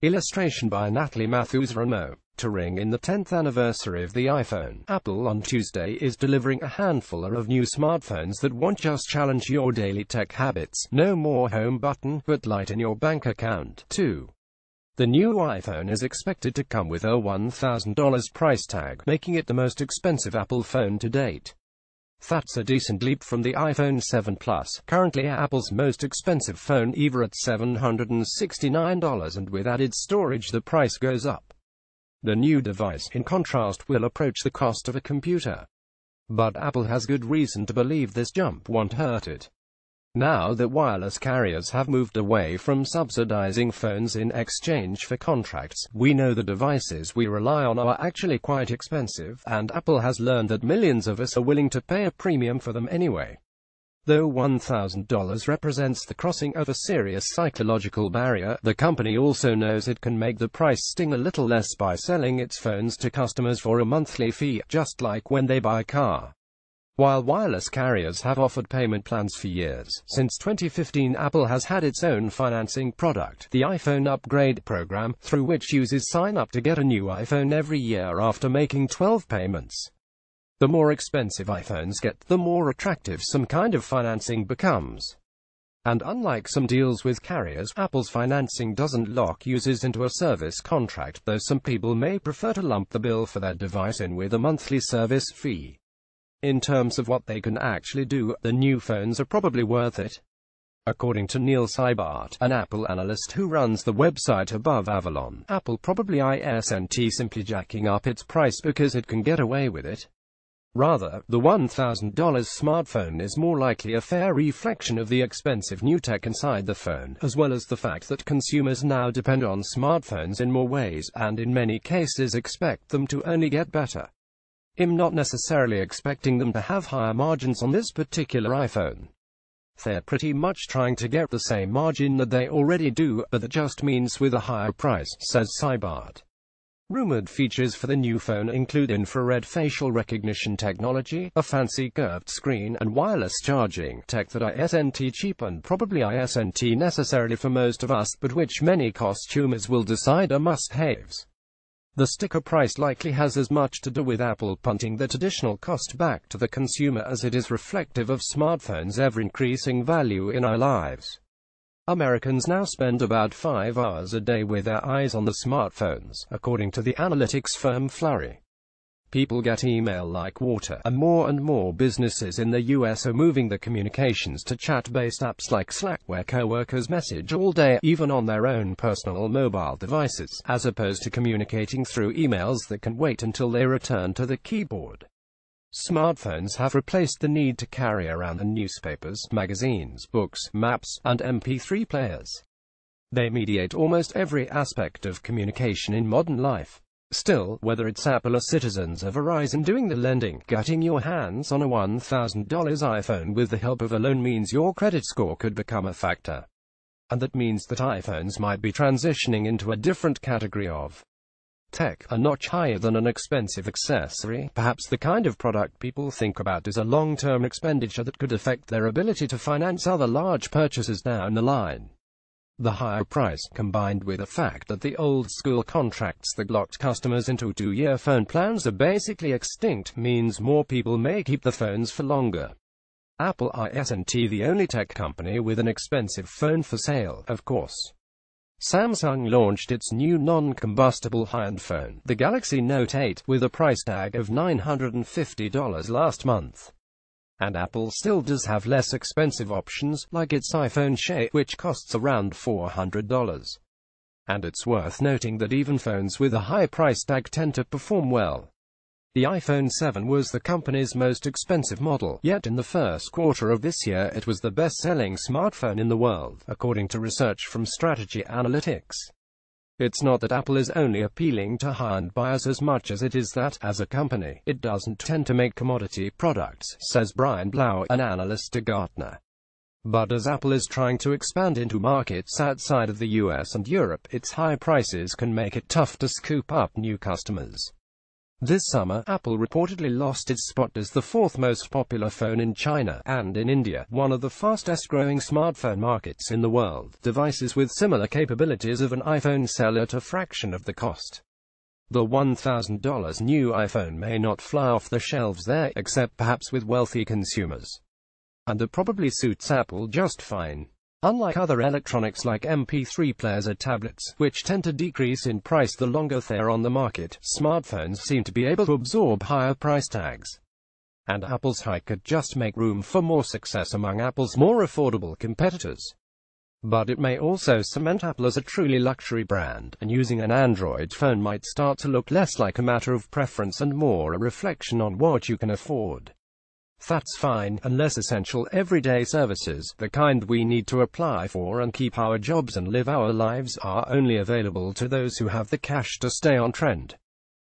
Illustration by Natalie Matthews-Renaud. To ring in the 10th anniversary of the iPhone, Apple on Tuesday is delivering a handful of new smartphones that won't just challenge your daily tech habits. No more home button, but lighten your bank account, too. The new iPhone is expected to come with a $1,000 price tag, making it the most expensive Apple phone to date. That's a decent leap from the iPhone 7 Plus, currently Apple's most expensive phone ever at $769, and with added storage the price goes up. The new device, in contrast, will approach the cost of a computer. But Apple has good reason to believe this jump won't hurt it. Now that wireless carriers have moved away from subsidizing phones in exchange for contracts, we know the devices we rely on are actually quite expensive, and Apple has learned that millions of us are willing to pay a premium for them anyway. Though $1,000 represents the crossing of a serious psychological barrier, the company also knows it can make the price sting a little less by selling its phones to customers for a monthly fee, just like when they buy a car. While wireless carriers have offered payment plans for years, since 2015 Apple has had its own financing product, the iPhone Upgrade program, through which users sign up to get a new iPhone every year after making 12 payments. The more expensive iPhones get, the more attractive some kind of financing becomes. And unlike some deals with carriers, Apple's financing doesn't lock users into a service contract, though some people may prefer to lump the bill for their device in with a monthly service fee. In terms of what they can actually do, the new phones are probably worth it. According to Neil Seibert, an Apple analyst who runs the website Above Avalon, Apple probably isn't simply jacking up its price because it can get away with it. Rather, the $1,000 smartphone is more likely a fair reflection of the expensive new tech inside the phone, as well as the fact that consumers now depend on smartphones in more ways, and in many cases expect them to only get better. I'm not necessarily expecting them to have higher margins on this particular iPhone. They're pretty much trying to get the same margin that they already do, but that just means with a higher price, says Seibert. Rumored features for the new phone include infrared facial recognition technology, a fancy curved screen, and wireless charging, tech that isn't cheap and probably isn't necessarily for most of us, but which many costumers will decide are must-haves. The sticker price likely has as much to do with Apple punting that additional cost back to the consumer as it is reflective of smartphones' ever-increasing value in our lives. Americans now spend about 5 hours a day with their eyes on the smartphones, according to the analytics firm Flurry. People get email like water, and more businesses in the US are moving the communications to chat-based apps like Slack, where coworkers message all day, even on their own personal mobile devices, as opposed to communicating through emails that can wait until they return to the keyboard. Smartphones have replaced the need to carry around the newspapers, magazines, books, maps, and MP3 players. They mediate almost every aspect of communication in modern life. Still, whether it's Apple or citizens of Verizon doing the lending, getting your hands on a $1,000 iPhone with the help of a loan means your credit score could become a factor. And that means that iPhones might be transitioning into a different category of tech, a notch higher than an expensive accessory. Perhaps the kind of product people think about is a long-term expenditure that could affect their ability to finance other large purchases down the line. The higher price, combined with the fact that the old-school contracts that locked customers into 2-year phone plans are basically extinct, means more people may keep the phones for longer. Apple isn't the only tech company with an expensive phone for sale, of course. Samsung launched its new non-combustible high-end phone, the Galaxy Note 8, with a price tag of $950 last month. And Apple still does have less expensive options, like its iPhone SE, which costs around $400. And it's worth noting that even phones with a high price tag tend to perform well. The iPhone 7 was the company's most expensive model, yet in the first quarter of this year it was the best-selling smartphone in the world, according to research from Strategy Analytics. It's not that Apple is only appealing to high-end buyers as much as it is that, as a company, it doesn't tend to make commodity products, says Brian Blau, an analyst at Gartner. But as Apple is trying to expand into markets outside of the US and Europe, its high prices can make it tough to scoop up new customers. This summer, Apple reportedly lost its spot as the fourth most popular phone in China, and in India, one of the fastest-growing smartphone markets in the world. Devices with similar capabilities of an iPhone sell at a fraction of the cost. The $1,000 new iPhone may not fly off the shelves there, except perhaps with wealthy consumers. And it probably suits Apple just fine. Unlike other electronics like MP3 players or tablets, which tend to decrease in price the longer they're on the market, smartphones seem to be able to absorb higher price tags. And Apple's hike could just make room for more success among Apple's more affordable competitors. But it may also cement Apple as a truly luxury brand, and using an Android phone might start to look less like a matter of preference and more a reflection on what you can afford. That's fine, unless essential everyday services, the kind we need to apply for and keep our jobs and live our lives, are only available to those who have the cash to stay on trend.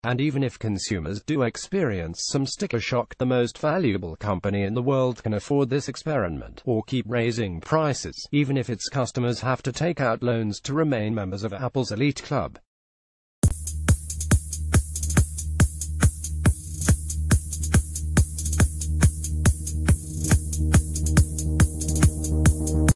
And even if consumers do experience some sticker shock, the most valuable company in the world can afford this experiment, or keep raising prices, even if its customers have to take out loans to remain members of Apple's elite club.